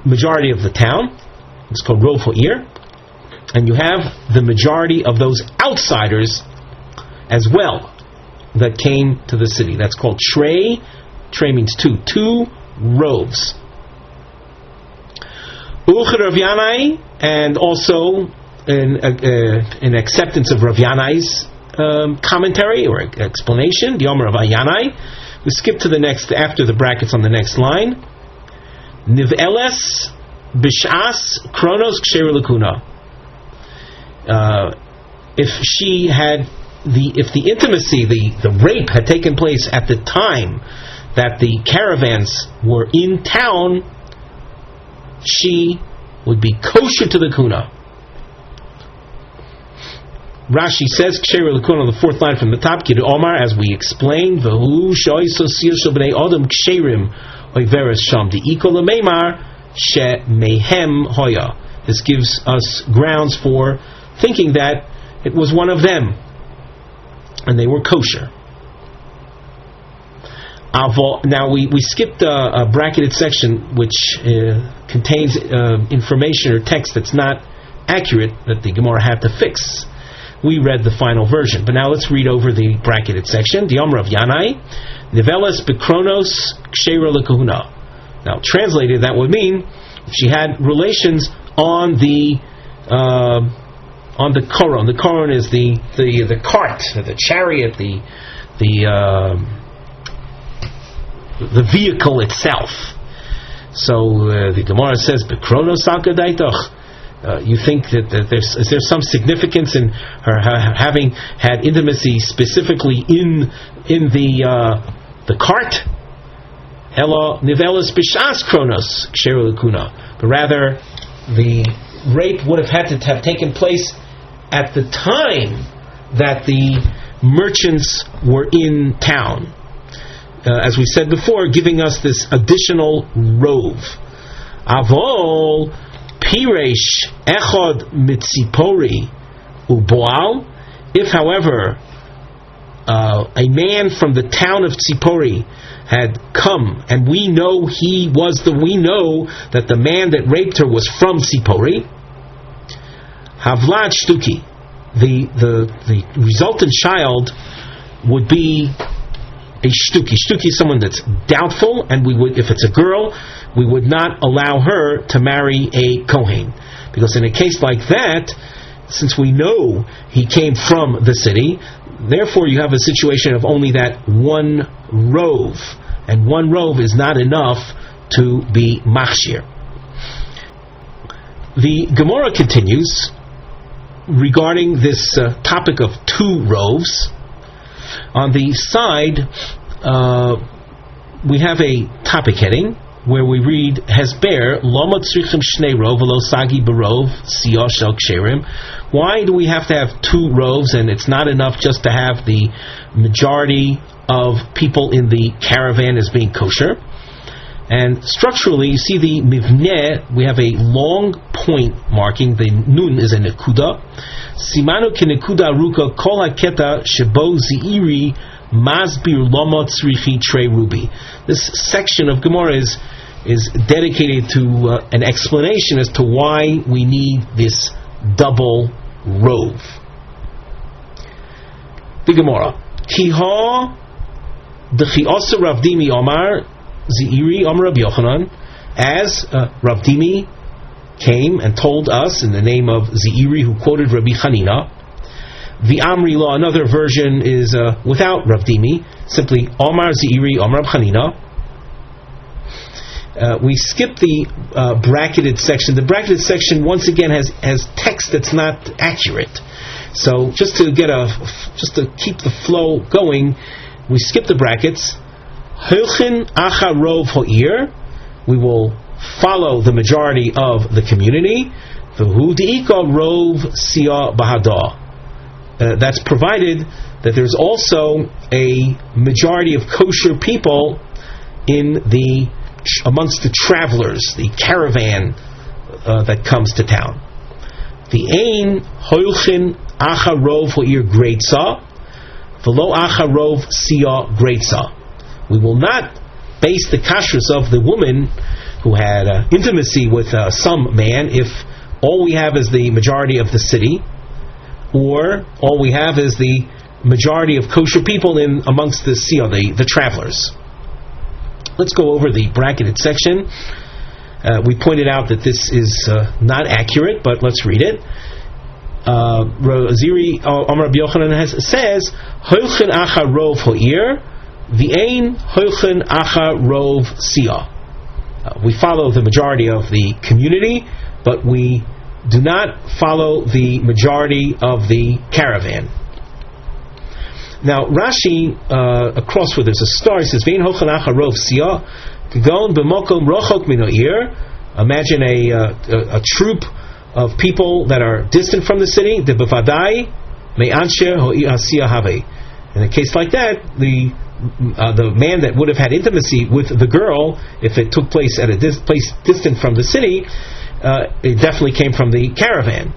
majority of the town, it's called Rov Ha'ir, and you have the majority of those outsiders as well that came to the city. That's called Trey. Trey means two roves. Uch Rav Yanai, and also in acceptance of Rav Yanai's commentary or explanation, the Omer of Ayanai. We skip to the next, after the brackets on the next line. Niveles b'shas kronos ksher lakuna. If the intimacy, the rape had taken place at the time that the caravans were in town, she would be kosher to the kuna. Rashi says, Ksher L'kun on the fourth line from the top, Kid Omar, as we explained, V'hu shoy sosir shel b'nei odom ksherim oiveres sham di'iko l'meimar she mehem hoya. This gives us grounds for thinking that it was one of them, and they were kosher. Now we skipped a bracketed section which contains information or text that's not accurate that the Gemara had to fix. We read the final version, but now let's read over the bracketed section. The Omer of Yanai, Niveles Bekronos Ksheira Lekahuna. Now, translated, that would mean she had relations on the koron. The koron is the cart, the chariot, the vehicle itself. So the Gemara says, "Bekrono sakadaitoch." You think that is there some significance in her having had intimacy specifically in the cart? Elo nivelas b'shas kronos ksheru l'kuna. But rather, the rape would have had to have taken place at the time that the merchants were in town. As we said before, giving us this additional rove. Avol piresh echod mitzipori uboal. If, however, a man from the town of Tzipori had come, and we know that the man that raped her was from Tzipori, Havlad Shtuki, the resultant child would be a Shtuki. Shtuki is someone that's doubtful, and we would, if it's a girl, we would not allow her to marry a Kohen, because in a case like that, since we know he came from the city, therefore you have a situation of only that one rove, and one rove is not enough to be machshir. The Gemara continues regarding this topic of two roves. On the side, we have a topic heading where we read Hesber Loma Tzrichim Shnei Rov V'lo Sagi Barov Siyah Shel Ksherim. Why do we have to have two roves, and it's not enough just to have the majority of people in the caravan as being kosher? And structurally, you see the mivneh, we have a long point marking, the nun is a nekuda. Simanu ke nekuda ruka kol haketa shebo zi'iri masbir loma tzrichi trei rubi. This section of Gemara is dedicated to an explanation as to why we need this double rove. The Gemara. Kiha d'chi oser Rav Dimi Omar Zi'iri Amar Rav Yochanan, as Rav Dimi came and told us in the name of Zi'iri, who quoted Rabbi Chanina. The Amri law, another version, is without Rav Dimi, simply Amar Zi'iri Amar Rav Chanina. We skip the bracketed section. The bracketed section once again has text that's not accurate. So just to keep the flow going, we skip the brackets. Hilchin HaRav Ozer, we will follow the majority of the community. V'hu de'ika rov siyah b'hada. That's provided that there's also a majority of kosher people amongst the travelers, the caravan that comes to town. The ein hilchin HaRav Ozer greitza, v'lo HaRav siyah greitza. We will not base the kashrus of the woman who had intimacy with some man if all we have is the majority of the city, or all we have is the majority of kosher people amongst the siyah, the travelers. Let's go over the bracketed section. We pointed out that this is not accurate, but let's read it. Ziri Amar Rabbi Yochanan says, Hoilchin acha rov ho'ir, the ein hoilchin acha rov siyah. We follow the majority of the community, but we do not follow the majority of the caravan. Now Rashi, across where there's a star, he says, Vein hoilchin acha rov siyah, kagon b'mokom rochok min ha'ir. Imagine a troop of people that are distant from the city. De b'vadai me'ansher ho'ir ha'siyah have. In a case like that, the man that would have had intimacy with the girl, if it took place at a place distant from the city, it definitely came from the caravan.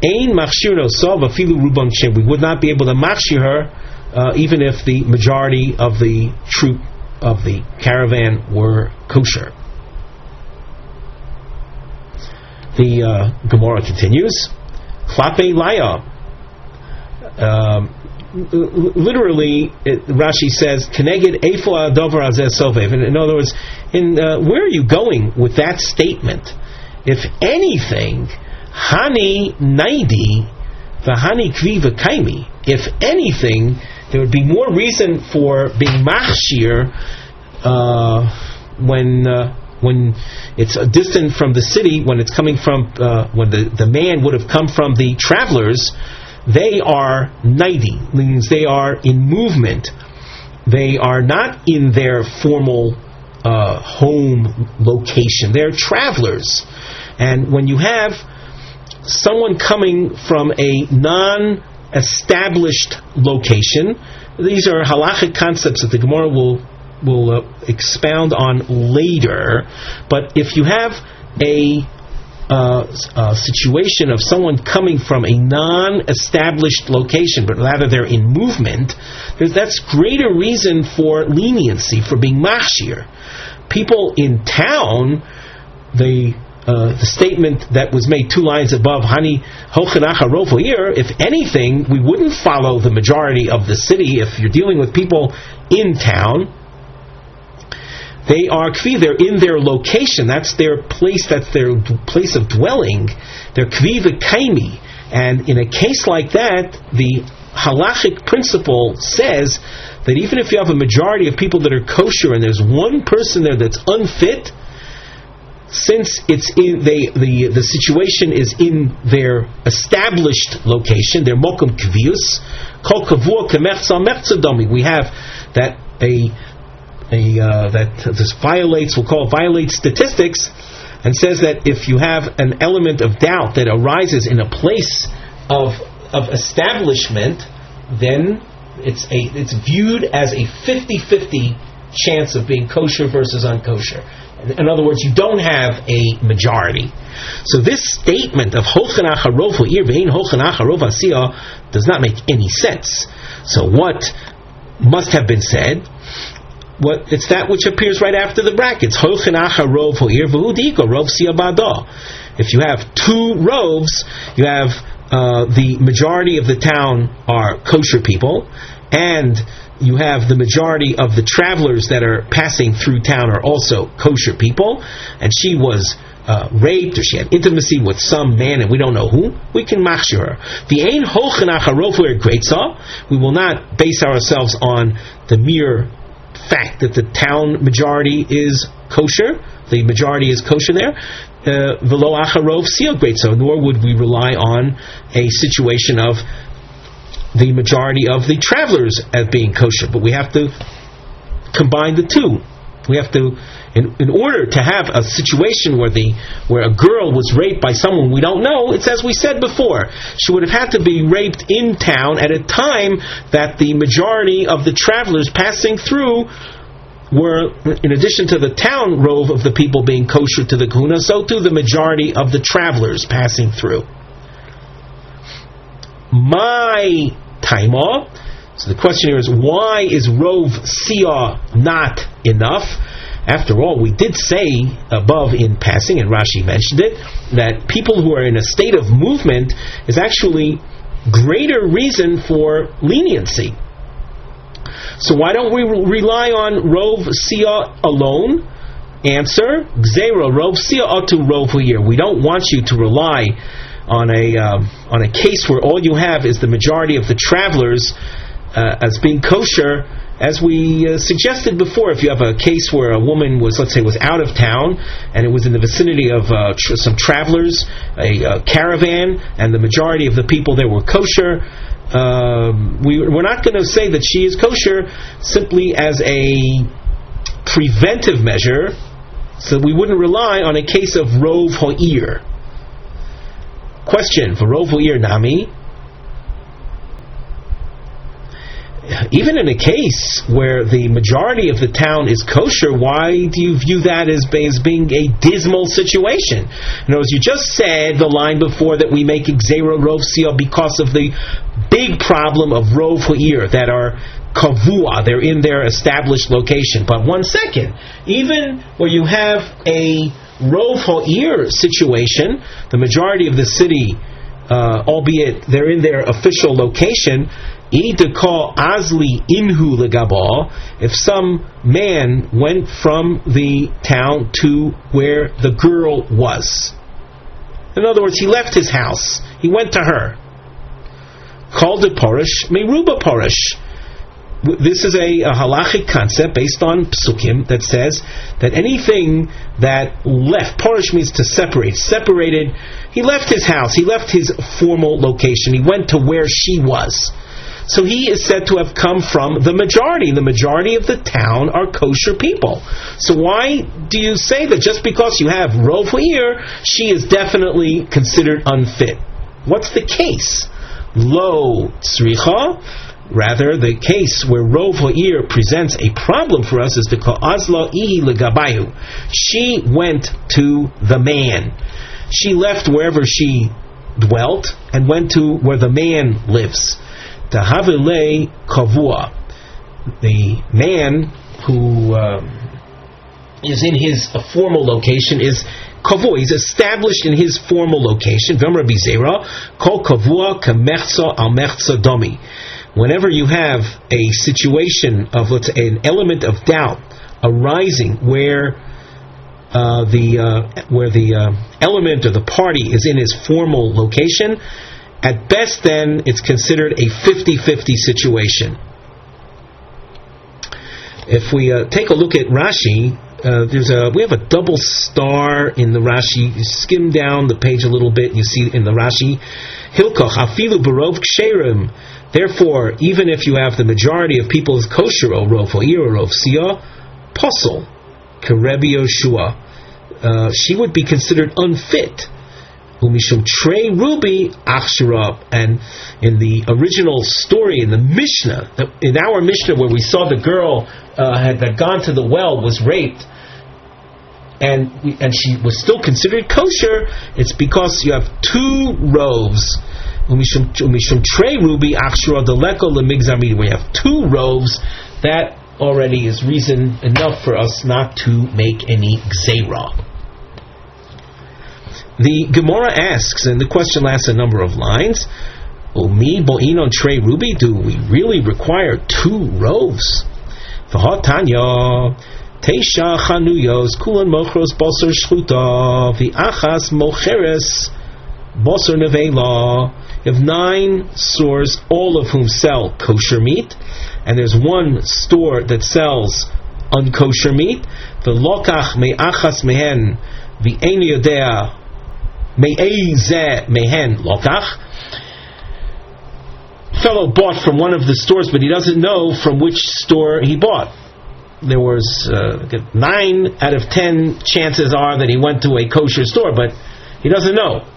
Ein machshir nosav afilu rubam shem. We would not be able to machshir her, even if the majority of the troop of the caravan were kosher. The Gemara continues. Klape laya. literally, Rashi says, "Keneged efo hadavar hazeh sovev." In other words, where are you going with that statement? If anything, hani naidi v'hani kvi v'kaimi. If anything, there would be more reason for being machshir when it's distant from the city, when it's coming from when the man would have come from the travelers. They are naidi, means they are in movement. They are not in their formal home location. They're travelers. And when you have someone coming from a non-established location, these are halachic concepts that the Gemara will expound on later. But if you have a situation of someone coming from a non-established location, but rather they're in movement, that's greater reason for leniency, for being machshir. People in town, the statement that was made 2 lines above, Hani Hochanach HaRav Ozer, if anything, we wouldn't follow the majority of the city. If you're dealing with people in town, they are kvi, they're in their location, that's their place of dwelling, they're kvi v'kaimi. And in a case like that, the halachic principle says that even if you have a majority of people that are kosher and there's one person there that's unfit, since it's in the situation is in their established location, their mokum kvius, kol kavua kemechza mechza domi, we have that that this violates statistics, and says that if you have an element of doubt that arises in a place of establishment, then it's viewed as a 50-50 chance of being kosher versus unkosher. In other words, you don't have a majority. So this statement of Hochanach HaRav Ozer ve'ein Hochanach HaRav Asiyah does not make any sense. So what must have been said? It's that which appears right after the brackets. Hochanach HaRav Ozer v'hu dika rov siyah ba'ado. If you have 2 rovs, you have the majority of the town are kosher people, and you have the majority of the travelers that are passing through town are also kosher people, and she was raped, or she had intimacy with some man and we don't know who, we can machshir her. The ein Hochanach HaRav Ozer greitza, we will not base ourselves on the mere fact that the town majority is kosher, the majority is kosher there, v'lo acharov siyah greitza, nor would we rely on a situation of the majority of the travelers as being kosher, but we have to combine the two. We have to, in order to have a situation where a girl was raped by someone we don't know, it's as we said before, she would have had to be raped in town at a time that the majority of the travelers passing through were, in addition to the town rove of the people being kosher to the kahuna, so too the majority of the travelers passing through. My taima. So the question here is, why is rov siyah not enough? After all, we did say above in passing, and Rashi mentioned it, that people who are in a state of movement is actually greater reason for leniency. So why don't we rely on rov siyah alone? Answer: Gzeira rov siyah atu rov here. We don't want you to rely on a case where all you have is the majority of the travelers as being kosher. As we suggested before, if you have a case where a woman was, let's say, was out of town and it was in the vicinity of some travelers, a caravan, and the majority of the people there were kosher, we're not going to say that she is kosher simply as a preventive measure, so we wouldn't rely on a case of rov ha'ir. Question for rov ha'ir nami. Even in a case where the majority of the town is kosher, why do you view that as being a dismal situation? In other words, you just said the line before that we make Gzeira rov siyah because of the big problem of rov ha'ir that are kavua, they're in their established location. But 1 second, even where you have a rov ha'ir situation, the majority of the city, albeit they're in their official location, Azli inhu legabah, if some man went from the town to where the girl was. In other words, he left his house, he went to her. Called it porish, meruba porish. This is a halachic concept based on psukim that says that anything that left, porish means to separate, separated, he left his house, he left his formal location, he went to where she was. So he is said to have come from the majority. The majority of the town are kosher people. So why do you say that just because you have rov ha'ir, she is definitely considered unfit? What's the case? Lo tzricha. Rather, the case where rov ha'ir presents a problem for us is the ka'azla ihi legabayu. She went to the man. She left wherever she dwelt and went to where the man lives. Tahavile kavua. The man who is in his formal location is kavua. He's established in his formal location. V'amar bizera kol kavua k'mechza al mechza domi. Whenever you have a situation of, let's say, an element of doubt arising where the element or the party is in his formal location, at best then it's considered a 50-50 situation. If we take a look at Rashi, we have a double star in the Rashi. You skim down the page a little bit, you see in the Rashi, Hilkoch afilu barov ksherim. Therefore, even if you have the majority of people as kosher, or rov ha'ir or rov siyah, posel, kerebi Yoshua, she would be considered unfit. Umishum trei rubi achshara. And in the original story in the Mishnah, in our Mishnah where we saw the girl had gone to the well, was raped, and she was still considered kosher, it's because you have two roves. Umishum trei rubi achshara deleko lemigzar midi. We have two roves. That already is reason enough for us not to make any gzeira. The Gemara asks, and the question lasts a number of lines, Umi bo'in on trei rubi, do we really require two roves? V'hatanya teisha chanuyos kulan mochros bosor shchuta v'achas mocheres bosor nevela. You have 9 stores, all of whom sell kosher meat, and there's one store that sells unkosher meat. V'lokach me'achas mehen v'ein yodea me'ezeh mehen lokach. Fellow bought from one of the stores, but he doesn't know from which store he bought. There was 9 out of 10 chances are that he went to a kosher store, but he doesn't know.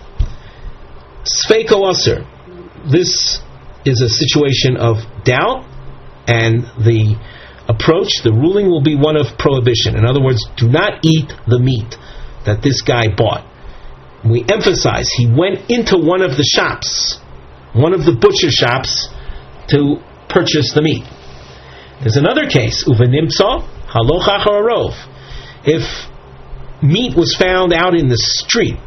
Sfeiko Ozer. This is a situation of doubt, and the approach, the ruling will be one of prohibition. In other words, do not eat the meat that this guy bought. We emphasize, he went into one of the shops, one of the butcher shops, to purchase the meat. There's another case, uvenimtza haloch achar harov. If meat was found out in the street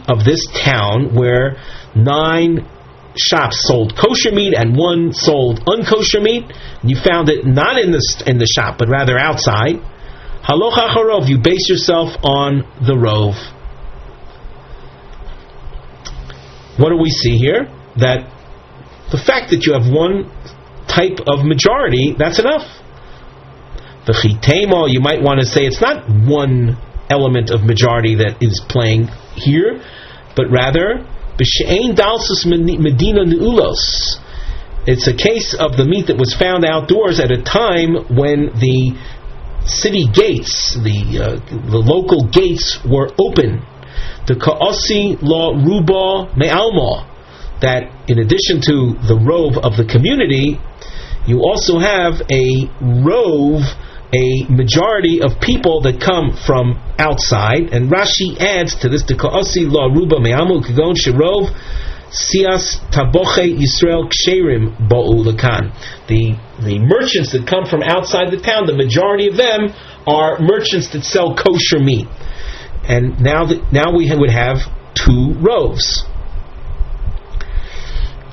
of this town where 9 shops sold kosher meat and 1 sold unkosher meat, and you found it not in the shop but rather outside, haloch achar harov, you base yourself on the rov. What do we see here? That the fact that you have one type of majority, that's enough. The chitema, you might want to say it's not one element of majority that is playing here, but rather b'she'ein dalsus medina neulos. It's a case of the meat that was found outdoors at a time when the city gates, the local gates, were open. The ka'osi la ruba me'alma, that in addition to the rove of the community, you also have a rove, a majority of people that come from outside. And Rashi adds to this, the ka'osi la ruba me'alma kagon shirov sias taboche Yisrael ksherim bo'u lekan. The merchants that come from outside the town, the majority of them are merchants that sell kosher meat. And now we would have 2 roves.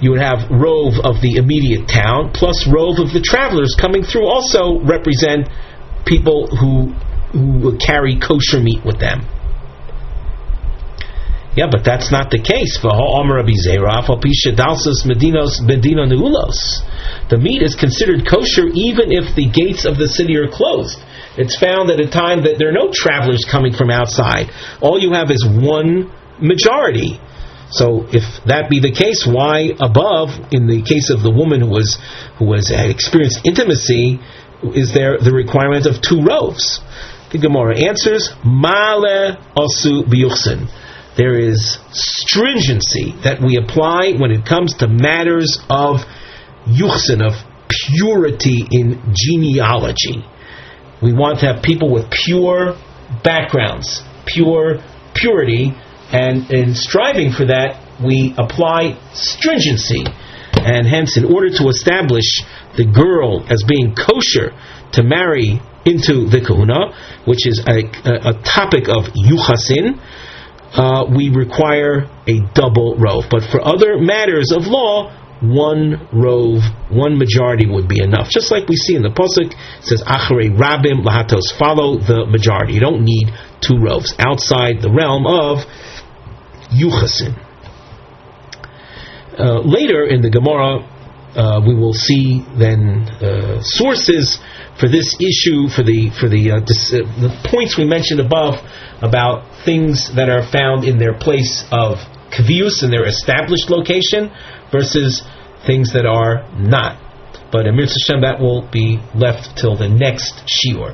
You would have rove of the immediate town plus rove of the travelers coming through, also represent people who carry kosher meat with them. Yeah, but that's not the case. The meat is considered kosher even if the gates of the city are closed. It's found at a time that there are no travelers coming from outside. All you have is one majority. So if that be the case, why above, in the case of the woman who had experienced intimacy, is there the requirement of 2 roves? The Gemara answers, Male osu biyuchsin. There is stringency that we apply when it comes to matters of yuchsin, of purity in genealogy. We want to have people with pure backgrounds, purity, and in striving for that, we apply stringency. And hence, in order to establish the girl as being kosher to marry into the kahuna, which is a topic of yuchasin, we require a double rove. But for other matters of law, 1 rove, 1 majority would be enough. Just like we see in the pasuk, it says acharei rabim lahatos, follow the majority. You don't need 2 roves outside the realm of yuchasin. Later in the Gemara, we will see then sources for this issue, for the points we mentioned above about things that are found in their place of kvius, in their established location, versus things that are not. But Amir Hashem, that will be left till the next shiur.